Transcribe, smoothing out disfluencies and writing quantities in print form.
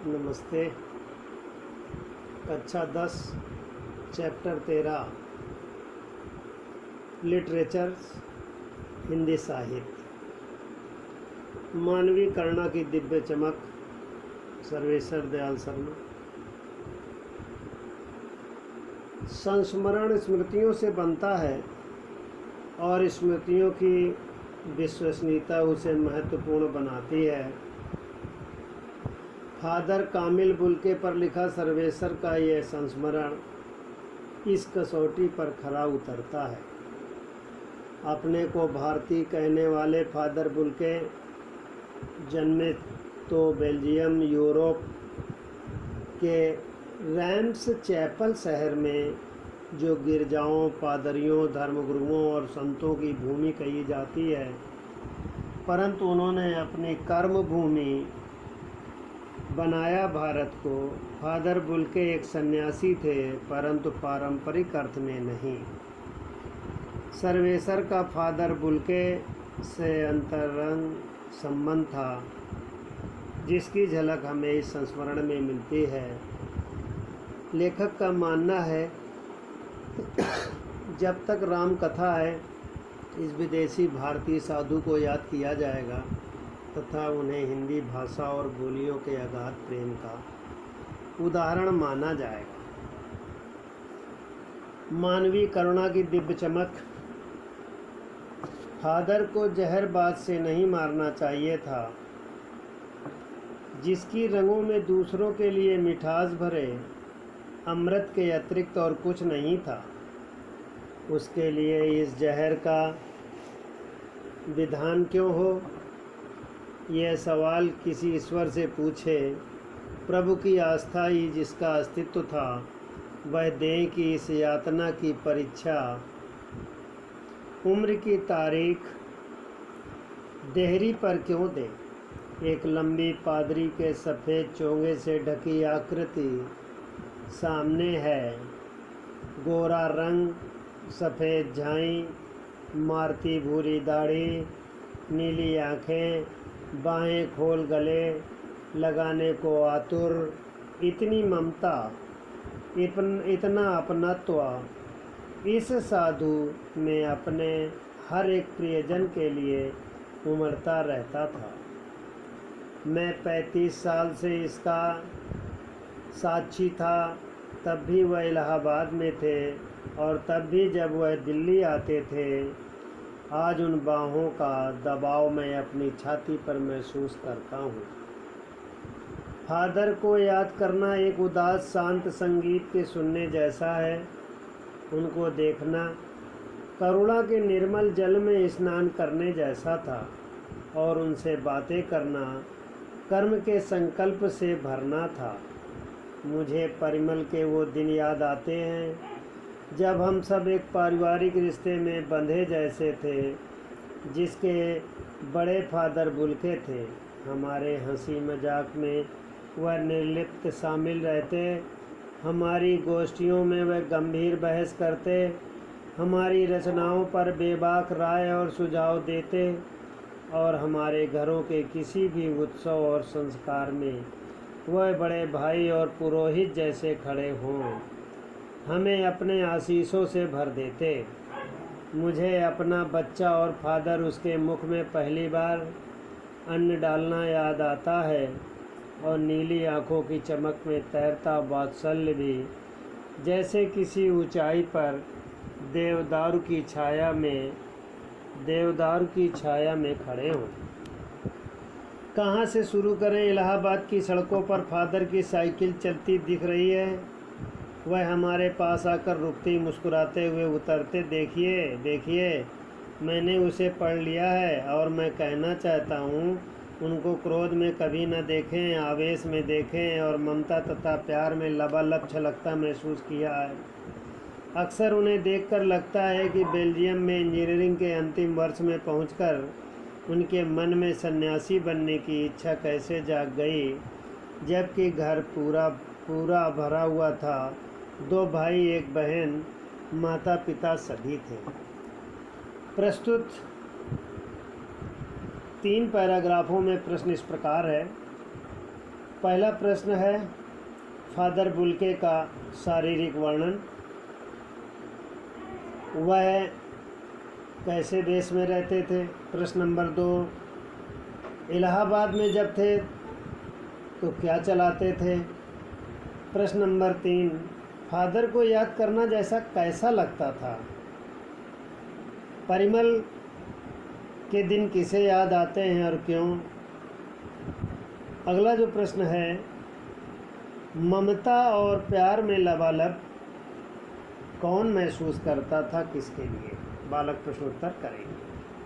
नमस्ते। कक्षा 10 chapter 13 literature Hindi साहित्य। मानवीकरणा की दिव्य चमक, सर्वेश्वर दयाल शर्मा। संस्मरण स्मृतियों से बनता है और स्मृतियों की विश्वसनीयता उसे महत्वपूर्ण बनाती है। फादर कामिल बुल्के पर लिखा सर्वेश्वर का यह संस्मरण इस कसौटी पर खरा उतरता है। अपने को भारतीय कहने वाले फादर बुल्के जन्मे तो बेल्जियम यूरोप के रैम्स चैपल शहर में, जो गिरजाओं, पादरियों, धर्मगुरुओं और संतों की भूमि कही जाती है, परंतु उन्होंने अपनी कर्म भूमि बनाया भारत को। फादर बुल्के एक सन्यासी थे, परंतु पारंपरिक अर्थ में नहीं। सर्वेश्वर का फादर बुल्के से अंतरंग संबंध था, जिसकी झलक हमें इस संस्मरण में मिलती है। लेखक का मानना है जब तक राम कथा है, इस विदेशी भारतीय साधु को याद किया जाएगा तथा उन्हें हिंदी भाषा और बोलियों के अगाध प्रेम का उदाहरण माना जाएगा। मानवीय करुणा की दिव्य चमक। फादर को जहरबाज से नहीं मारना चाहिए था, जिसकी रंगों में दूसरों के लिए मिठास भरे अमृत के अतिरिक्त और कुछ नहीं था। उसके लिए इस जहर का विधान क्यों हो, यह सवाल किसी ईश्वर से पूछे। प्रभु की आस्था ही जिसका अस्तित्व था, वह देह की इस यातना की परीक्षा उम्र की तारीख देहरी पर क्यों दे। एक लंबी पादरी के सफ़ेद चोंगे से ढकी आकृति सामने है। गोरा रंग, सफ़ेद झाई, मारती भूरी दाढ़ी, नीली आँखें, बाहें खोल गले लगाने को आतुर, इतनी ममता, इतना अपनत्व इस साधु में अपने हर एक प्रियजन के लिए उमड़ता रहता था। मैं 35 साल से इसका साक्षी था। तब भी वह इलाहाबाद में थे और तब भी जब वह दिल्ली आते थे। आज उन बाहों का दबाव मैं अपनी छाती पर महसूस करता हूँ। फादर को याद करना एक उदास शांत संगीत के सुनने जैसा है। उनको देखना करुणा के निर्मल जल में स्नान करने जैसा था और उनसे बातें करना कर्म के संकल्प से भरना था। मुझे परिमल के वो दिन याद आते हैं जब हम सब एक पारिवारिक रिश्ते में बंधे जैसे थे, जिसके बड़े फादर बुल्के थे। हमारे हंसी मजाक में वह निर्लिप्त शामिल रहते, हमारी गोष्ठियों में वह गंभीर बहस करते, हमारी रचनाओं पर बेबाक राय और सुझाव देते और हमारे घरों के किसी भी उत्सव और संस्कार में वह बड़े भाई और पुरोहित जैसे खड़े हों, हमें अपने आशीषों से भर देते। मुझे अपना बच्चा और फादर उसके मुख में पहली बार अन्न डालना याद आता है और नीली आँखों की चमक में तैरता वात्सल्य भी, जैसे किसी ऊंचाई पर देवदारू की छाया में खड़े हों। कहाँ से शुरू करें। इलाहाबाद की सड़कों पर फादर की साइकिल चलती दिख रही है। वह हमारे पास आकर रुकते, मुस्कुराते हुए उतरते। देखिए देखिए, मैंने उसे पढ़ लिया है और मैं कहना चाहता हूँ, उनको क्रोध में कभी न देखें, आवेश में देखें और ममता तथा प्यार में लबालब छलकता महसूस किया है। अक्सर उन्हें देखकर लगता है कि बेल्जियम में इंजीनियरिंग के अंतिम वर्ष में पहुंचकर उनके मन में सन्यासी बनने की इच्छा कैसे जाग गई, जबकि घर पूरा भरा हुआ था। 2 भाई, 1 बहन, माता पिता सभी थे। प्रस्तुत 3 पैराग्राफों में प्रश्न इस प्रकार है। पहला प्रश्न है फादर बुल्के का शारीरिक वर्णन। वह कैसे देश में रहते थे। प्रश्न नंबर 2, इलाहाबाद में जब थे तो क्या चलाते थे। प्रश्न नंबर 3, फादर को याद करना जैसा कैसा लगता था। परिमल के दिन किसे याद आते हैं और क्यों। अगला जो प्रश्न है, ममता और प्यार में लबालब कौन महसूस करता था, किसके लिए। बालक प्रश्नोत्तर करेंगे।